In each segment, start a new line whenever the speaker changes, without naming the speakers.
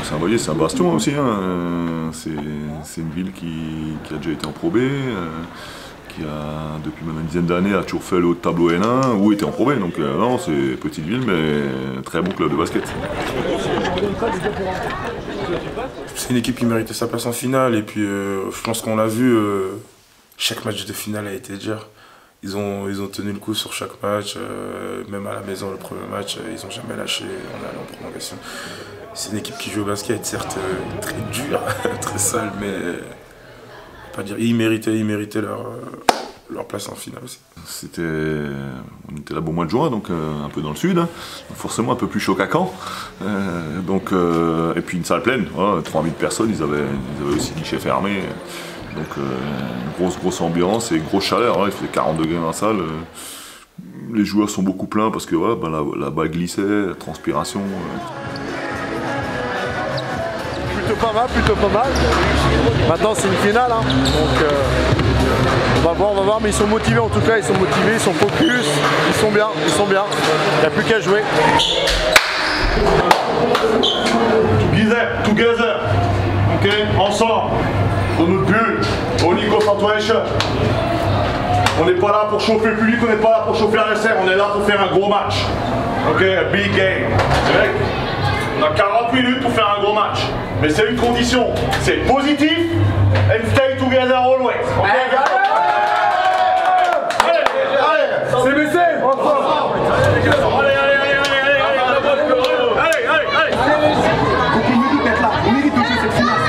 Saint-Vallier, c'est un bastion aussi, hein. C'est une ville qui a déjà été en Pro B, qui a, depuis maintenant une dizaine d'années, a toujours fait le haut de tableau N1 ou était en Pro B. Donc non, c'est une petite ville, mais très bon club de basket.
C'est une équipe qui méritait sa place en finale, et puis je pense qu'on l'a vu, chaque match de finale a été dur. Ils ont tenu le coup sur chaque match, même à la maison, le premier match, ils n'ont jamais lâché, on est allé en prolongation. C'est une équipe qui joue au basket, certes très dure, très sale, mais pas dire, ils méritaient leur place en finale aussi.
On était là-bas au mois de juin, donc un peu dans le sud, hein, forcément un peu plus chaud qu'à Caen. Et puis une salle pleine, ouais, 3000 personnes, ils avaient aussi guichet fermé. Donc une grosse ambiance et grosse chaleur, hein, il faisait 40 degrés dans la salle. Les joueurs sont beaucoup pleins parce que voilà, la balle glissait, la transpiration.
Plutôt pas mal. Maintenant c'est une finale, hein. Donc on va voir, mais ils sont motivés en tout cas, ils sont focus, ils sont bien. Il n'y a plus qu'à jouer.
Together, ok, ensemble, dans notre bulle, only concentration. On n'est pas là pour chauffer le public, on n'est pas là pour chauffer la SR, on est là pour faire un gros match. Ok, a big game. On a 40 minutes pour faire un gros match. Mais c'est une condition, c'est positif and stay together always. Okay? Allez, c'est baissé.
Donc on mérite d'être là, on mérite de jouer cette finale.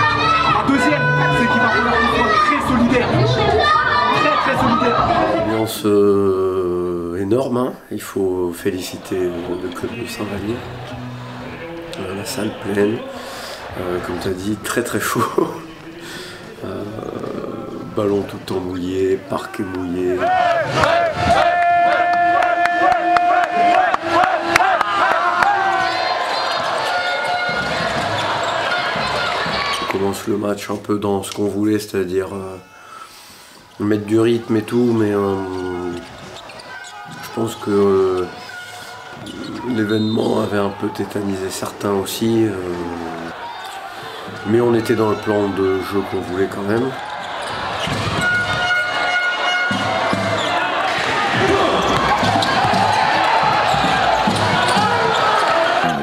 La deuxième, c'est qu'il va falloir qu'on soit très solidaire. Très solidaire.
Ambiance énorme, hein. Il faut féliciter le club de Saint-Vallier. La salle pleine, comme tu as dit, très chaud. Ballon tout le temps mouillé, parquet mouillé. On commence le match un peu dans ce qu'on voulait, c'est-à-dire mettre du rythme et tout, mais je pense que l'événement avait un peu tétanisé certains aussi, mais on était dans le plan de jeu qu'on voulait quand même.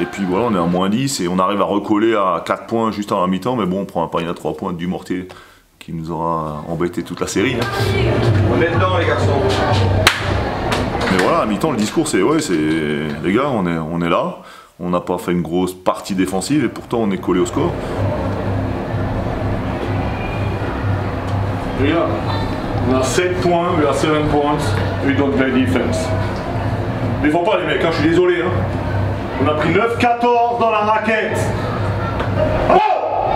Et puis voilà, on est à moins 10 et on arrive à recoller à 4 points juste en mi-temps, mais bon, on prend un panier à 3 points du Mortier qui nous aura embêté toute la série. Hein.
On est dedans les garçons.
Mais voilà, à mi-temps, le discours, c'est ouais, les gars, on est là, on n'a pas fait une grosse partie défensive et pourtant on est collé au score.
Regarde, on a 7 points, we are 7 points, we don't play defense. Mais faut pas les mecs, hein, je suis désolé. Hein. On a pris 9-14 dans la raquette. Oh,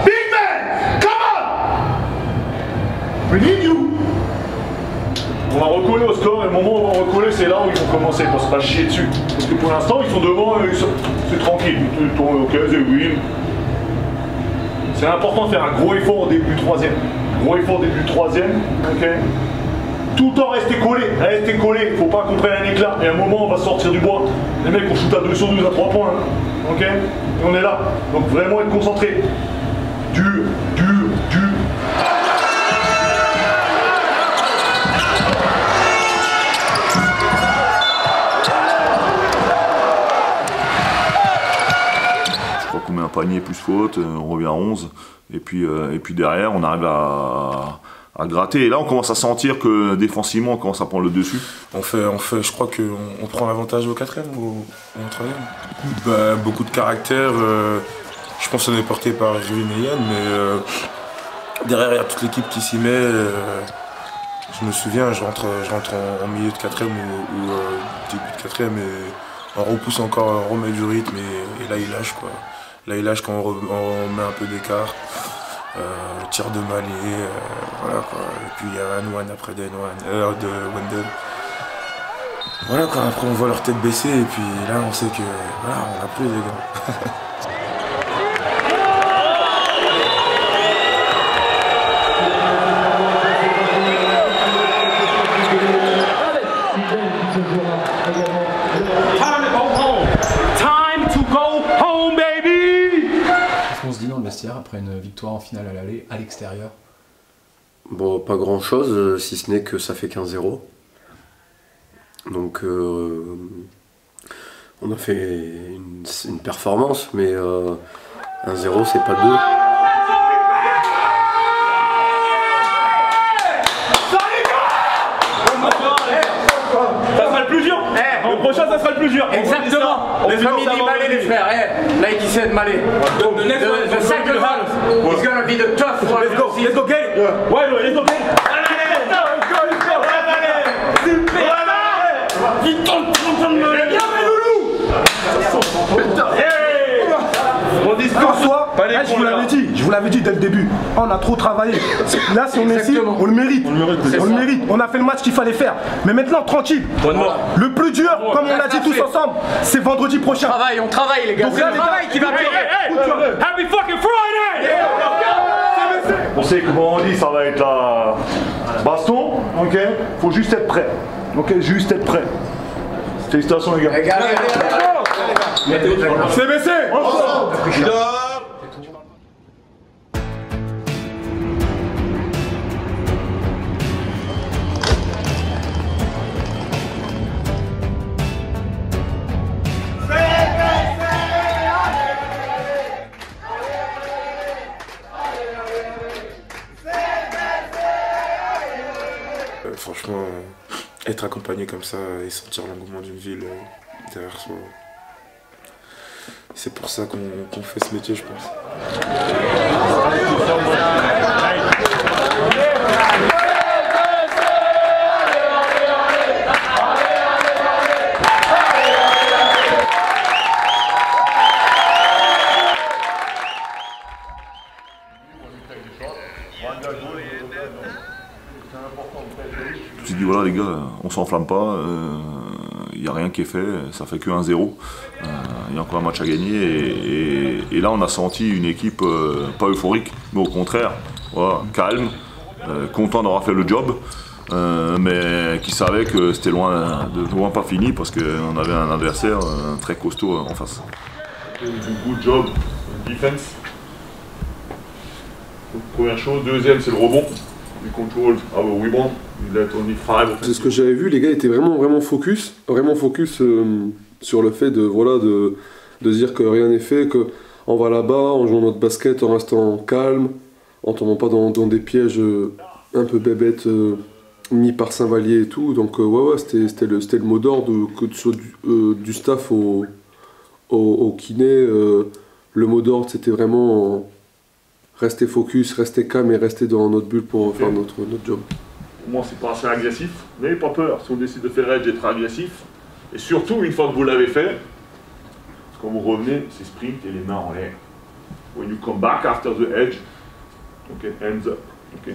big man, come on! We need you! On va recoller au score et le moment où on va recoller, c'est là où ils vont commencer, pour se pas chier dessus. Parce que pour l'instant, ils sont devant, c'est tranquille. Ok, c'est win. C'est important de faire un gros effort au début du troisième. Gros effort au début du troisième, ok. Tout le temps rester collé, il faut pas qu'on prenne un éclat. Et à un moment, on va sortir du bois. Les mecs, on shoot à 2 sur 12 à 3 points, hein. Ok. Et on est là. Donc vraiment être concentré. Dur.
On met un panier plus faute, on revient à 11, et puis derrière on arrive à gratter. Et là on commence à sentir que défensivement on commence à prendre le dessus.
Je crois qu'on prend l'avantage au 4e ou au 3e. Beaucoup de caractère, je pense qu'on est porté par Ruin et Yann, mais derrière il y a toute l'équipe qui s'y met. Je me souviens, je rentre en milieu de 4e ou début de 4e et on repousse encore, on remet du rythme et là il lâche quoi. Là il lâche quand on met un peu d'écart, tir de Malé, voilà quoi. Et puis il y a un one après de Wendell. Voilà quoi, après on voit leur tête baisser et puis là on sait que voilà, on a pris les gars.
on se dit dans le vestiaire après une victoire en finale à l'aller, à l'extérieur?
Bon, pas grand chose, si ce n'est que ça fait 15-0. Donc on a fait une performance, mais 1-0 c'est pas 2.
Ça sera le plus dur. Le prochain, ça sera le plus dur.
Exactement. Le famille dit Malé, les frères. Like he said, Malé. The second half is gonna be the tough one.
Let's go, get it. Ouais, let's go, get it.
Mon discours soit, je vous l'avais dit dès le début, on a trop travaillé. Là si on est ici, on le mérite. On le mérite. On a fait le match qu'il fallait faire. Mais maintenant tranquille. Le plus dur, comme on l'a dit tous ensemble, c'est vendredi prochain.
On travaille les gars. C'est le travail qui va payer.
Happy fucking Friday! On sait que bon, on dit ça va être la baston, ok? Faut juste être prêt. Ok, juste être prêt. Félicitations les gars.
CBC.
Franchement, être accompagné comme ça et sentir l'engouement d'une ville derrière soi, c'est pour ça qu'on fait ce métier, je pense.
Je me suis dit voilà les gars, on s'enflamme pas, il n'y a rien qui est fait, ça fait que 1-0. Il y a encore un match à gagner et là on a senti une équipe pas euphorique, mais au contraire, voilà, calme, content d'avoir fait le job, mais qui savait que c'était loin pas fini parce qu'on avait un adversaire très costaud en face.
Good job, defense. Première chose, deuxième c'est le rebond. We control our rebound. We let only 5.
C'est ce que j'avais vu, les gars étaient vraiment focus sur le fait de dire que rien n'est fait, qu'on va là-bas, on joue notre basket en restant calme, en tombant pas dans des pièges un peu bébêtes mis par Saint-Vallier et tout. Donc ouais, c'était le mot d'ordre du staff au kiné. Le mot d'ordre c'était vraiment rester focus, rester calme et rester dans notre bulle pour faire notre job.
Pour moi, c'est pas assez agressif, mais pas peur. Si on décide de faire edge, être agressif, et surtout, une fois que vous l'avez fait, quand vous revenez, c'est sprint et les mains en l'air. When you come back after the edge, okay, hands up. Okay.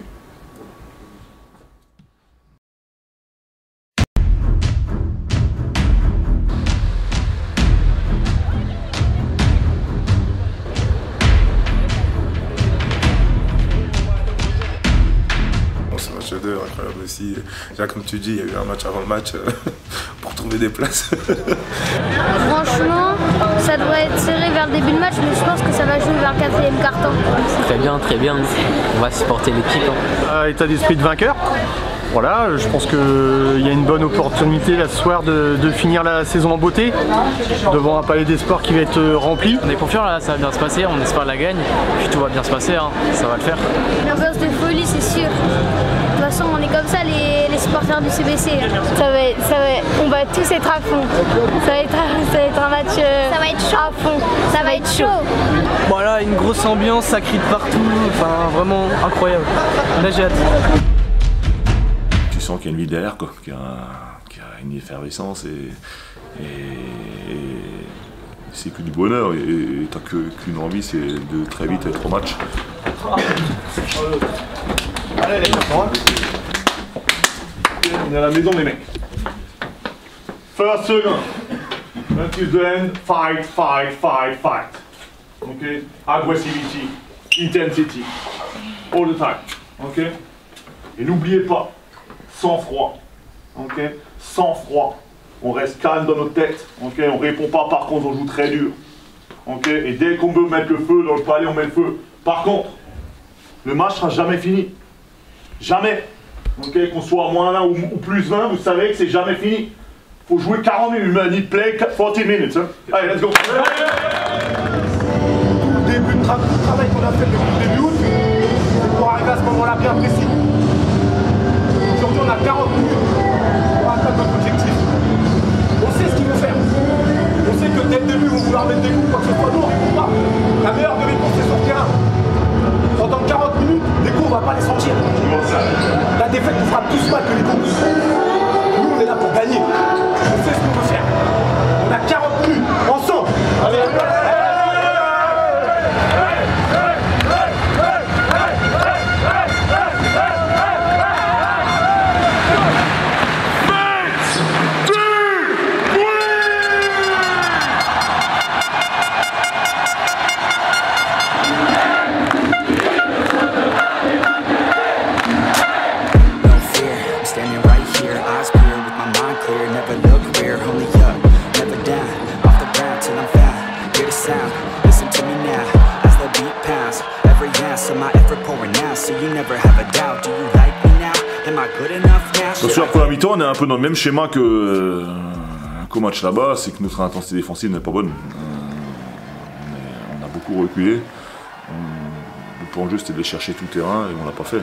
Incroyable aussi. Déjà, comme tu dis, il y a eu un match avant le match pour trouver des places.
Franchement, ça doit être serré vers le début de match, mais je pense que ça va jouer vers le 4e quart-temps.
Très bien. On va supporter l'équipe.
État d'esprit de vainqueur. Voilà, je pense qu'il y a une bonne opportunité là ce soir de finir la saison en beauté, devant un palais des sports qui va être rempli.
On est confiant là, ça va bien se passer, on espère la gagne, puis tout va bien se passer, hein, ça va le faire.
Une ambiance de folie, c'est sûr. De toute façon, on est comme ça les supporters du CBC. On va tous être à fond. Ça va être un match ça va être chaud. À fond. Ça va être chaud.
Voilà, une grosse ambiance, ça crie de partout, enfin vraiment incroyable. Là j'ai hâte.
Tu sens qu'il y a une vie derrière, quoi, qu'il y a une effervescence et c'est que du bonheur et t'as qu'une envie, c'est de très vite être au match.
Allez les gars, on est à la maison les mecs. First second. Until the end, fight. Okay? Aggressivity, intensity, all the time. Okay? Et n'oubliez pas, sang-froid. Okay? Sang-froid. On reste calme dans notre tête. Okay? On répond pas, par contre on joue très dur. Ok, et dès qu'on veut mettre le feu dans le palais, on met le feu. Par contre, le match sera jamais fini. Jamais. Ok, qu'on soit à moins 20 ou plus 20, vous savez que c'est jamais fini. Faut jouer 40 minutes, man. Need play 40 minutes. Hein. Allez, let's go.
Le début de travail qu'on a fait depuis le début août, c'est pour arriver à ce moment-là bien précis. Aujourd'hui, on a 40 minutes pour atteindre notre objectif. On sait ce qu'il faut faire. On sait que dès le début, on va vouloir mettre des coups, quoi que ce soit, nous on répond pas. La meilleure des réponses, c'est sur le terrain. Pendant 40 minutes, les coups, on va pas les sentir. La défaite nous fera plus mal que les coups. Nous, on est là pour gagner. On sait ce qu'on veut faire. On a 40 minutes, ensemble. Allez,
Donc sur la première mi-temps, on est un peu dans le même schéma qu'au match là-bas, c'est que notre intensité défensive n'est pas bonne. On a beaucoup reculé. Le plan de jeu c'était de les chercher tout terrain et on l'a pas fait.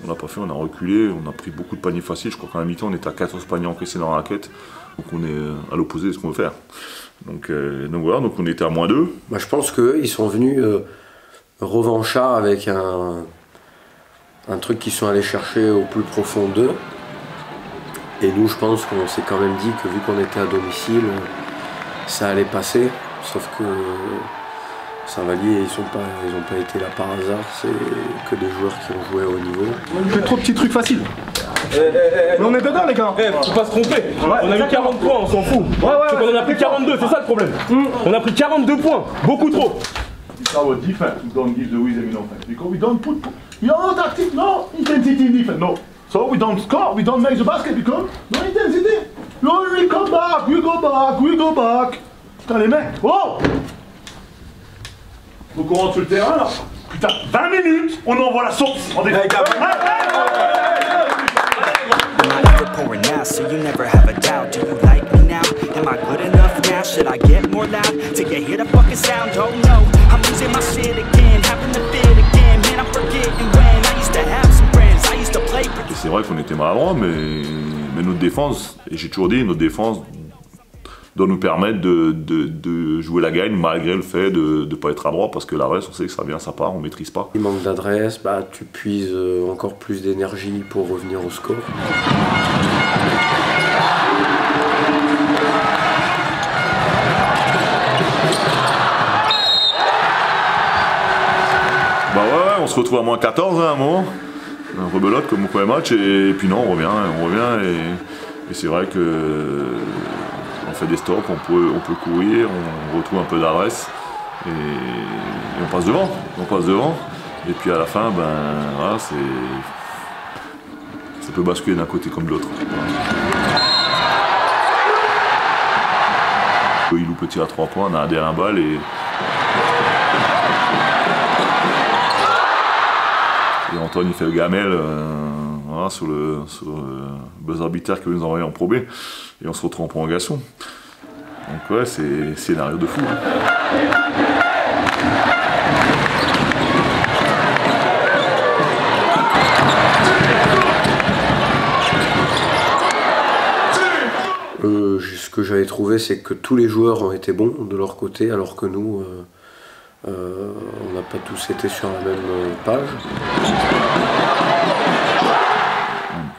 On l'a pas fait, on a reculé, on a pris beaucoup de paniers faciles. Je crois qu'à la mi-temps on était à 14 paniers encaissés dans la raquette. Donc on est à l'opposé de ce qu'on veut faire. Donc voilà, donc on était à moins 2.
Bah, je pense qu'ils sont venus revanchards avec un truc qu'ils sont allés chercher au plus profond d'eux. Et nous, je pense qu'on s'est quand même dit que vu qu'on était à domicile, ça allait passer. Sauf que Saint-Vallier, ils ont pas été là par hasard. C'est que des joueurs qui ont joué à haut niveau.
On fait trop de petits trucs faciles. Mais on est dedans, les gars.
Faut pas se tromper. On a mis 40 points, on s'en fout. C'est qu'on en a pris 42, c'est ça le problème. On a pris 42 points, beaucoup trop.
It's our defense who don't give the rhythm in offense because we don't put no tactic, no intensity in defense, no. So we don't score, we don't make the basket because no intensity. No, we come back, we go back, we go back. Putain les mecs, oh! Donc on rentre sur le terrain là. Putain, 20 minutes, on envoie la sauce en défense.
Pouring now, so you never have a doubt. Do you like me now? Am I good enough now? Should I get more loud? Till you hear the fucking sound? Oh no, I'm losing my shit again, having the fit again. Man, I'm forgetting when I used to have some friends. I used to play.
C'est vrai qu'on était maladroits, mais notre défense, et j'ai toujours dit, notre défense doit nous permettre de jouer la gagne malgré le fait de ne pas être adroit, parce que la reste, on sait que ça vient, ça part, on ne maîtrise pas.
Il manque d'adresse, bah, tu puises encore plus d'énergie pour revenir au score.
Bah ouais, on se retrouve à moins 14 à un moment, un rebelote comme au premier match, et puis non, on revient et c'est vrai que on fait des stops, on peut courir, on retrouve un peu d'adresse et on passe devant. Et puis à la fin, ben voilà, ça peut basculer d'un côté comme de l'autre. Il loupe le tir à 3 points, on a un derrière balle et Antoine il fait le gamelle voilà, sur le buzz arbitraire que nous envoyé en Pro B et on se retrouve en prolongation. Donc ouais, c'est scénario de fou.
Ce que j'avais trouvé, c'est que tous les joueurs ont été bons de leur côté, alors que nous, on n'a pas tous été sur la même page.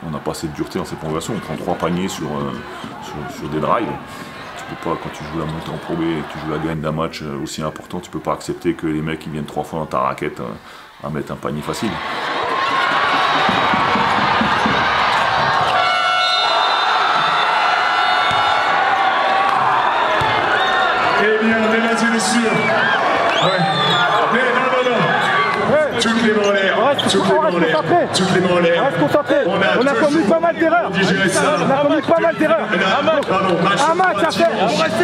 On n'a pas assez de dureté dans cette prolongation, on prend 3 paniers sur des drives. Tu peux pas, quand tu joues la montée en Pro B et que tu joues la gagne d'un match aussi important, tu peux pas accepter que les mecs ils viennent 3 fois dans ta raquette à mettre un panier facile.
Eh bien, mesdames et messieurs, toutes les volets, toutes Toutes les mains en l'air.
On reste concentré. On a commis pas mal d'erreurs. On a commis pas mal d'erreurs. Un match à faire. On reste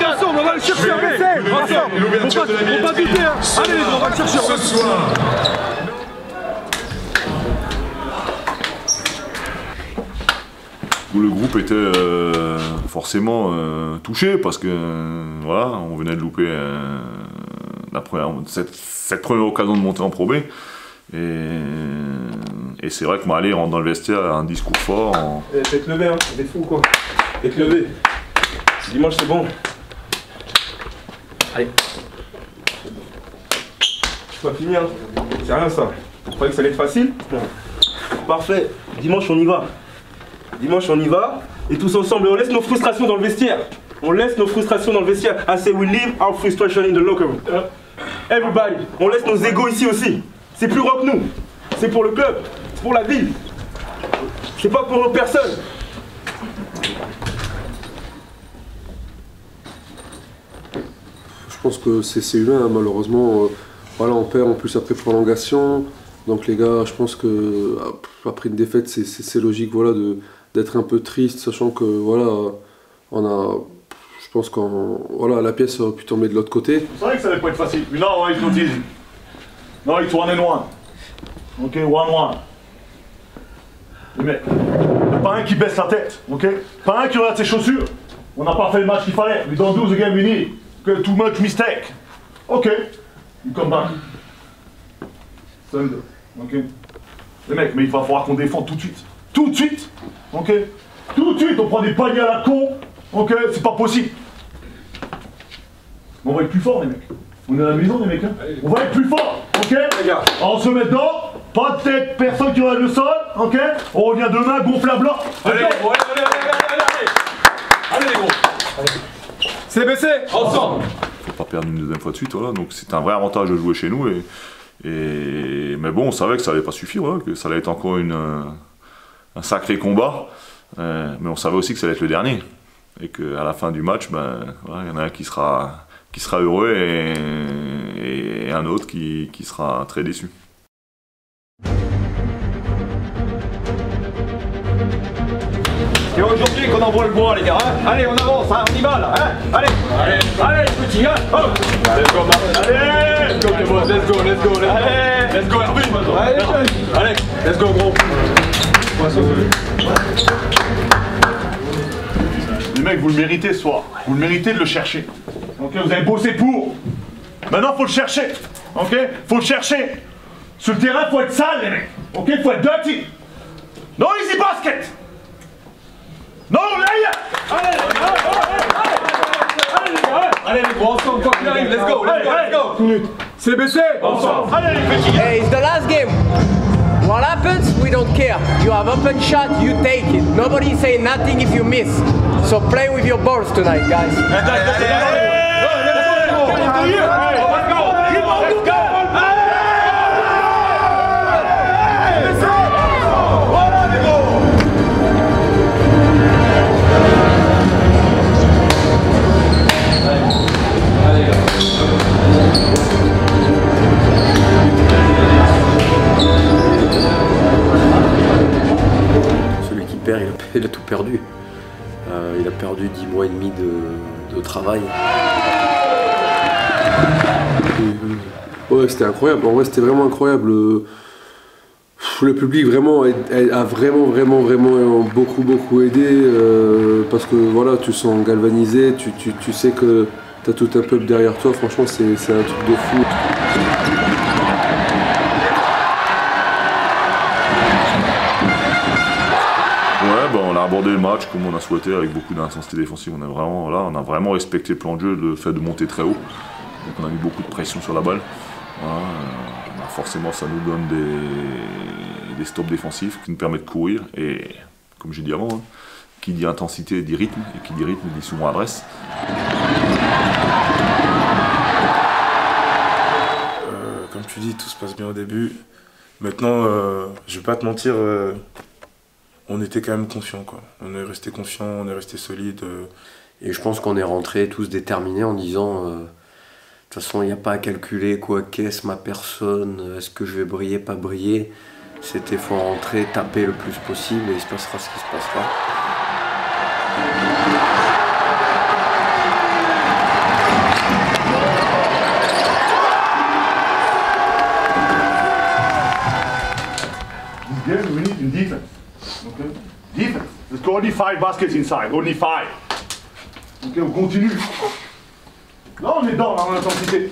ensemble. On va le chercher. L'ouverture de la billetterie. Allez, on va le chercher. Ce soir.
Où le groupe était forcément touché parce que voilà, on venait de louper cette première occasion de monter en Pro B. Et c'est vrai que Malé rentre dans le vestiaire un discours fort.
Faites lever, hein, vous êtes fous quoi. Faites lever. Dimanche c'est bon. Allez. C'est pas fini, hein. C'est rien ça. Vous croyez que ça allait être facile? Non. Parfait. Dimanche on y va. Dimanche on y va. Et tous ensemble, on laisse nos frustrations dans le vestiaire. On laisse nos frustrations dans le vestiaire. I say we leave our frustration in the locker room. Everybody. On laisse nos égos ici aussi. C'est plus rock nous. C'est pour le club. C'est pour la ville. C'est pas pour nos personnes.
Je pense que c'est humain, hein, malheureusement. Voilà, on perd en plus après prolongation. Donc les gars, je pense que après une défaite, c'est logique, voilà, d'être un peu triste, sachant que voilà, je pense que voilà, la pièce aurait pu tomber de l'autre côté.
C'est vrai que ça allait pas être facile. Mais non, it's not easy. No, it's 1-1. Ok, 1-1. Les mecs, pas un qui baisse la tête, ok? Pas un qui regarde ses chaussures. On n'a pas fait le match qu'il fallait. We don't do the game we need. Okay, too much mistake. Ok, you come back. Sunday. Ok? Les mecs, mais il va falloir qu'on défende tout de suite. Tout de suite! Ok? Tout de suite, on prend des paniers à la con. Ok? C'est pas possible. On va être plus fort, les mecs. On est à la maison, les mecs. Hein? On va être plus fort. Ok? Les gars. On se met dedans. Pas de tête, personne qui regarde le sol. Ok? On revient demain, gonfle à blanc.
Allez, allez, allez, les gros. C'est baissé, ensemble.
Faut pas perdre une deuxième fois de suite, voilà. Donc c'est un vrai avantage de jouer chez nous. Mais bon, on savait que ça allait pas suffire, voilà, que ça allait être encore un sacré combat. Mais on savait aussi que ça allait être le dernier. Et qu'à la fin du match, ben, voilà, y en a un qui sera heureux et un autre qui sera très déçu.
C'est aujourd'hui qu'on envoie le bois, les gars. Hein? Allez, on avance, hein? On y va là. Hein? Allez, allez, petit gars. Oh. Let's go, Marc. Allez, let's go, let's go, let's go. Allez, let's go, Herbie. Allez, let's go, gros. Les mecs, vous le méritez ce soir. Vous le méritez de le chercher. Ok, vous avez bossé pour. Maintenant, faut le chercher. Ok, faut le chercher. Sur le terrain, faut être sale, les mecs. Ok, faut être dirty. No easy basket. Non, allez, allez les gros, ensemble, quoi qu'il arrive, let's go, let's go.
C'est baissé, ensemble.
Allez les petits.
Hey, it's the last game. What happens, we don't care. You have open shot, you take it. Nobody say nothing if you miss. So play with your balls tonight, guys.
Celui qui perd, il a tout perdu. Il a perdu 10 mois et demi de travail.
Ouais, c'était incroyable. En vrai, c'était vraiment incroyable. Le public vraiment a vraiment beaucoup aidé parce que voilà, tu sens galvanisé, tu sais que tu as tout un peuple derrière toi. Franchement, c'est un truc de fou.
On a abordé le match comme on a souhaité avec beaucoup d'intensité défensive. On a vraiment respecté le plan de jeu, le fait de monter très haut. Donc on a mis beaucoup de pression sur la balle. Voilà, forcément, ça nous donne des stops défensifs qui nous permettent de courir. Et comme j'ai dit avant, hein, qui dit intensité dit rythme, et qui dit rythme dit souvent adresse.
Comme tu dis, tout se passe bien au début. Maintenant, je vais pas te mentir, on était quand même confiants, quoi. On est resté confiants, on est resté solide.
Et je pense qu'on est rentrés tous déterminés en disant toute façon, il n'y a pas à calculer quoi qu'est-ce ma personne, est-ce que je vais briller, pas briller. C'était faut rentrer, taper le plus possible et il se passera ce qui se passera.
This game, we need in defense. Okay? Defense. There's only 5 baskets inside. Only 5. Ok, on continue. Là, on est dans l'intensité.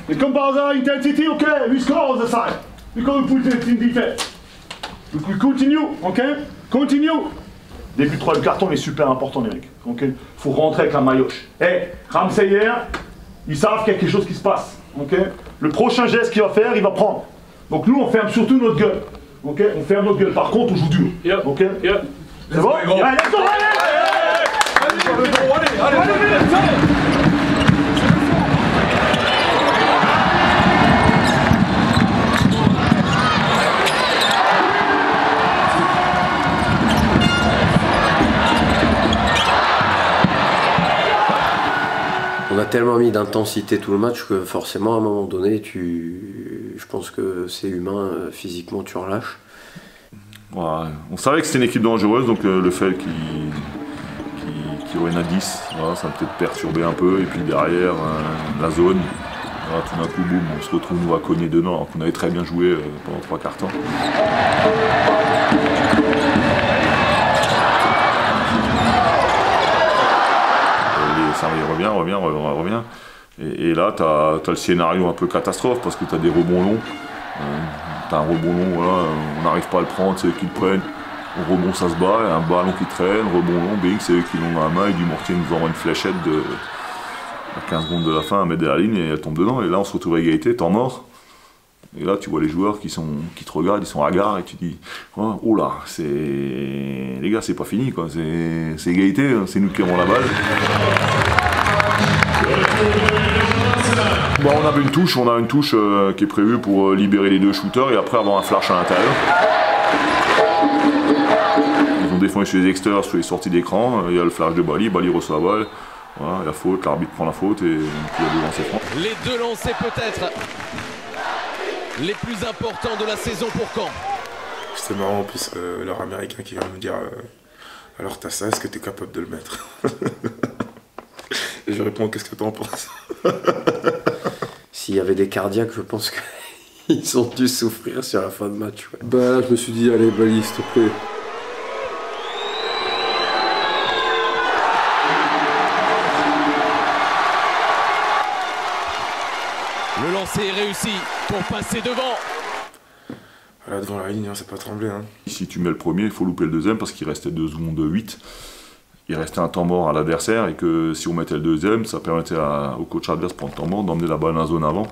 Et comme par hasard, intensity, ok, we score on the side. Because we put it in defense. We continue, ok? Continue. Début de 3e carton est super important, les mecs. Ok? Faut rentrer avec la maillotche. Hey, Ramsey hier, ils savent qu'il y a quelque chose qui se passe. Ok? Le prochain geste qu'il va faire, il va prendre. Donc nous, on ferme surtout notre gueule. Ok? On ferme notre gueule. Par contre, on joue dur. Yep. Ok? Yep. C'est bon? Allez, let's go!
On a tellement mis d'intensité tout le match que forcément à un moment donné, je pense que c'est humain, physiquement tu relâches.
Ouais, on savait que c'était une équipe dangereuse, donc le fait qu'il aurait une à 10, voilà, ça a peut-être perturbé un peu, et puis derrière la zone, voilà, tout d'un coup boum, on se retrouve nous à cogner dedans alors qu'on avait très bien joué pendant 3 quarts temps. Ça revient. Et là, tu as le scénario un peu catastrophe parce que tu as des rebonds longs. Tu as un rebond long, voilà, on n'arrive pas à le prendre, c'est eux qui le prennent. Au rebond, ça se bat, un ballon qui traîne, rebond long, bing, c'est eux qui l'ont dans la main. Et Dumortier nous envoie une fléchette à 15 secondes de la fin, à mettre de la ligne et elle tombe dedans. Et là, on se retrouve à égalité, temps mort. Et là, tu vois les joueurs qui te regardent, ils sont hagards et tu dis oh là, les gars, c'est pas fini, quoi. C'est égalité, hein, c'est nous qui avons la balle. Bon, on a une touche qui est prévue pour libérer les 2 shooters et après avoir un flash à l'intérieur. Ils ont défendu sur les extérieurs, sur les sorties d'écran. Il y a le flash de Bali reçoit la balle. Voilà, la faute, l'arbitre prend la faute et puis il y a 2 lancers francs.
Les 2 lancers peut-être les plus importants de la saison pour Caen.
C'était marrant en plus, leur américain qui vient me dire alors t'as ça, est-ce que t'es capable de le mettre? Et je réponds, qu'est-ce que t'en penses?
S'il y avait des cardiaques, je pense qu'ils ont dû souffrir sur la fin de match. Ouais.
Bah là, je me suis dit, allez, Bali, s'il te plaît.
Le lancer est réussi pour passer devant.
Là, devant la ligne, hein, c'est pas tremblé. Hein.
Si tu mets le premier, il faut louper le deuxième parce qu'il restait 2 secondes de 8. Il restait un temps mort à l'adversaire et que si on mettait le deuxième, ça permettait au coach adverse pour le temps mort d'emmener la balle dans la zone avant.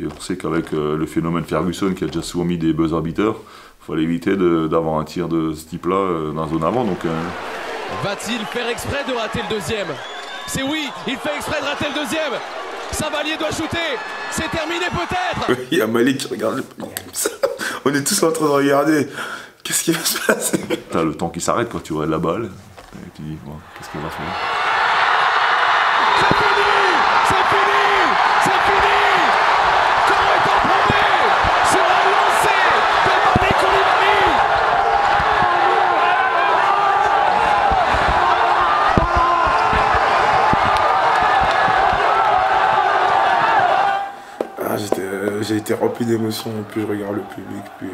Et on sait qu'avec le phénomène Ferguson qui a déjà souvent mis des buzzer beaters, il fallait éviter d'avoir un tir de ce type-là dans la zone avant. Donc,
va-t-il faire exprès de rater le deuxième? C'est oui, il fait exprès de rater le deuxième. Savalier doit shooter. C'est terminé peut-être.
Il y a Malik qui regarde le panier comme ça. On est tous en train de regarder. Qu'est-ce qui va se passer?
T'as le temps qui s'arrête quand tu regardes la balle. Et tu dis, bon, qu'est-ce qu'elle va faire?
C'est fini! C'est fini! C'est fini! Caen est en premier sur un lancer de Malik Coulibaly!
J'ai été rempli d'émotions. Plus je regarde le public, plus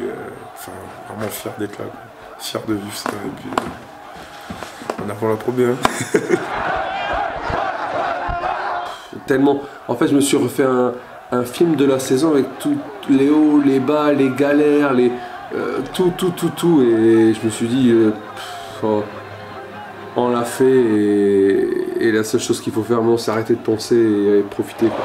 vraiment fier d'être là. Quoi. Fier de vivre ça. Et puis, on a pour la première.
Tellement. En fait, je me suis refait un film de la saison avec tous les hauts, les bas, les galères, tout. Et je me suis dit, on l'a fait. Et la seule chose qu'il faut faire maintenant, c'est arrêter de penser et profiter. Quoi.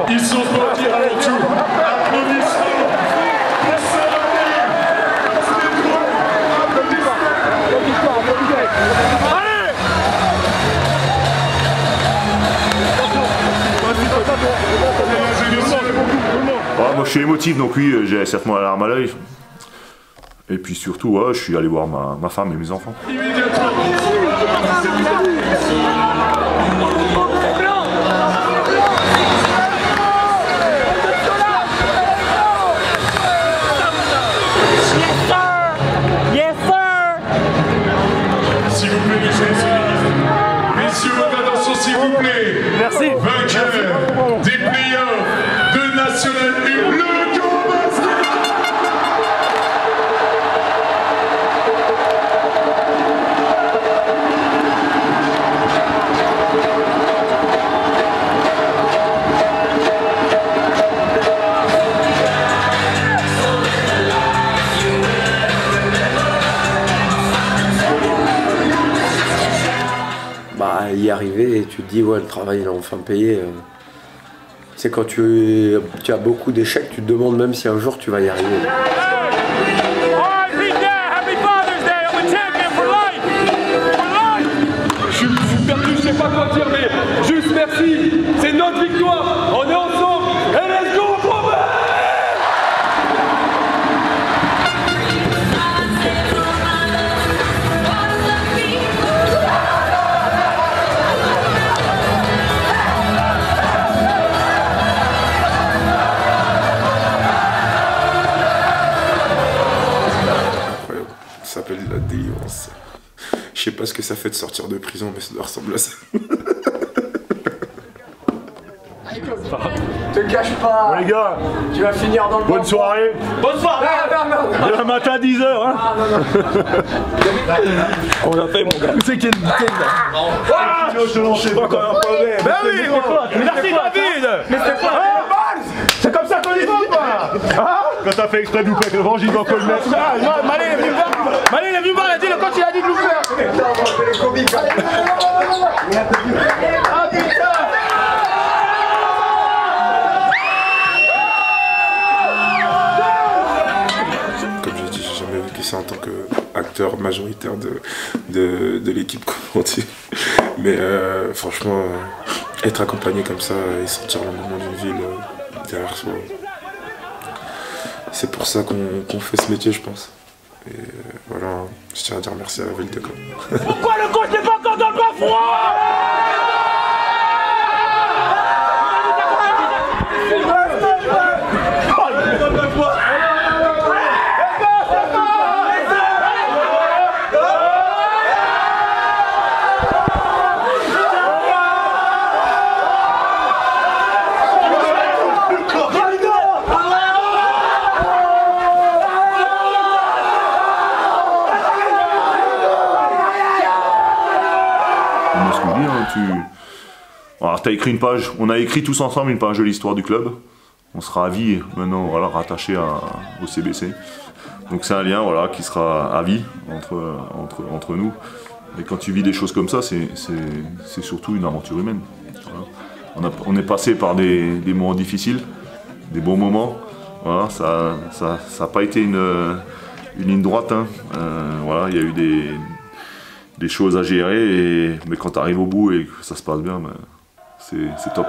Ils sont partis à leur tour. Applaudissements.
Moi je suis émotif donc oui j'ai certainement la larme à l'œil. Et puis surtout, ouais, je suis allé voir ma femme et mes enfants.
S'il vous plaît, messieurs, votre attention, s'il vous plaît.
Merci.
Vainqueur des playoffs de National 1, le Cobasco.
Bah, y arriver et tu te dis, ouais, le travail il est enfin payé. C'est quand tu as beaucoup d'échecs, tu te demandes même si un jour tu vas y arriver.
Je suis perdu, je sais pas quoi dire, mais juste merci. C'est notre victoire. On est ensemble. Et let's go,
Ça s'appelle la délivrance. Je sais pas ce que ça fait de sortir de prison, mais ça doit ressembler à ça.
Te cache pas.
Bon, les gars,
tu vas finir dans le
bonne soirée.
Bonne soirée. Non.
Demain matin à 10h. Hein.
On a fait, mon gars.
Tu sais qu'il y a une bouteille là. Je te lance pas quand même.
Ben oui, merci David.
Mais c'est quoi?
C'est comme ça qu'on y va, quoi.
Quand t'as fait exprès de louper avec le vent, j'y vais encore le mettre.
Malé est venu voir. Malé est venu voir, il a dit le coach il a dit de louper. Ah putain.
Comme j'ai dit, j'ai jamais vécu ça en tant qu'acteur majoritaire de l'équipe, comme on dit. Mais franchement, être accompagné comme ça et sentir l'engouement d'une ville derrière soi, c'est pour ça qu'on fait ce métier, je pense. Et voilà, je tiens à dire merci à la ville de Caen.
Pourquoi le coach n'est pas encore dans le bas froid?
Alors, t'as écrit une page, on a écrit tous ensemble une page de l'histoire du club. On sera à vie maintenant, voilà, rattaché au CBC. Donc c'est un lien, voilà, qui sera à vie entre nous. Et quand tu vis des choses comme ça, c'est surtout une aventure humaine. Voilà. On est passé par des moments difficiles, des bons moments. Voilà, ça n'a pas été une ligne droite. Hein. Voilà, il y a eu des choses à gérer, mais quand tu arrives au bout et que ça se passe bien, ben, c'est top.